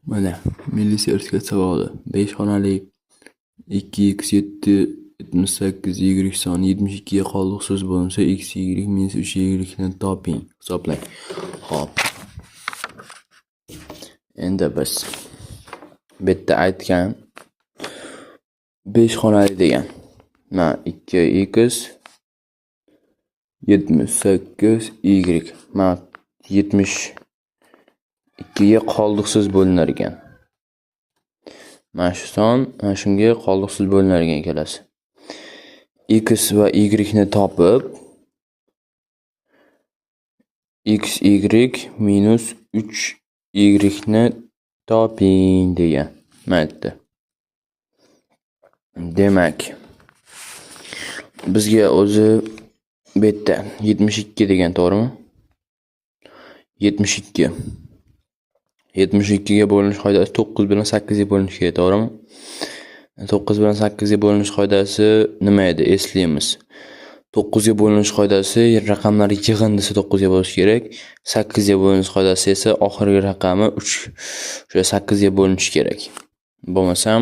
Mana milliy sertifikat savoli. 5 xonali 2x7 78 y soni 72 ga qoldiqsiz bo'lsa x y minus 3y ni toping. Hisoblang. Xo'p. Endi biz bitta aytgan 5 xonali degan. Mana 2x 78 y. Mana 72 ga qoldiqsiz bo'linar ekan. Mana shu son, mana shunga qoldiqsiz bo'linar ekan ikkalasi. X va y ni topib x y minus 3y ni toping degan. Mayli. Demak, bizga o'zi bu yerda 72 degan, to'g'rimi? 72 ga bo'linish qoidasi 9 bilan 8 ga bo'linishi kerak, to'g'rimi? 9 bilan 8 ga bo'linish qoidasi nima edi? Eslaymiz. 9 ga bo'linish qoidasi raqamlar yig'indisi 9 ga bo'lishi kerak. 8 ga bo'linish qoidasi esa oxirgi raqami 3. O'sha 8 ga bo'linishi kerak. Bo'lmasam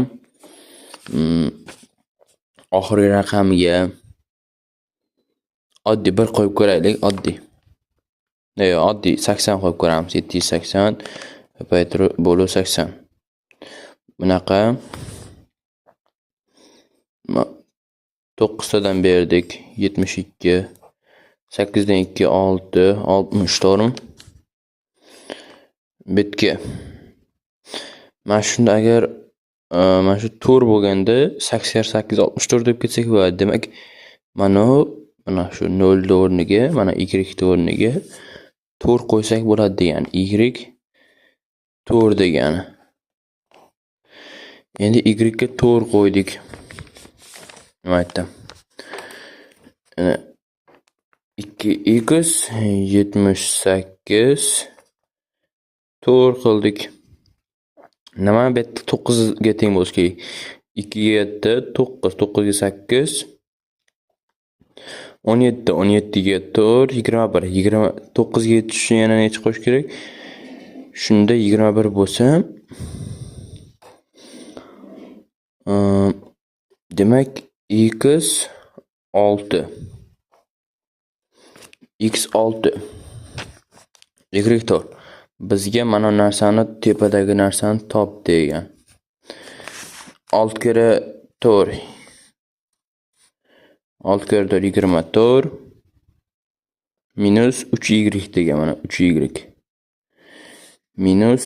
oxirgi raqamiga oddiy 1 qo'yib ko'raylik, oddiy. Oddiy 80 qo'yib ko'ramiz. 780 ko'paytirib bo'lib 80. Bunaqa 9 tadan berdik 72, 8 dan 2 6, 60, to'g'rimi? Bitga. Mana shunda agar mana shu 4 bo'lganda 8 * 8 64 deb ketsak bo'ladi. Demak, mana shu 0 o'rniga, mana y o'rniga 4 qo'ysak bo'ladi degani. Y 4 degani. Endi y ga 4 qo'ydik. Nima aytdim? 2x 78 4 qildik. Nima bu yerda 9 ga teng bo'lishi kerak. 2 ga 7 9, 9 ga 8 17, 17 ga 4 21, 29 ga yetish uchun yana necha qo'yish kerak? Shunda 21 bo'lsa, demak x 6. X 6. Y 4. Bizga mana narsani, tepadagi narsani top degan. 6 kere 4. 6 kere 4 24 minus 3y degan, mana 3y. Minus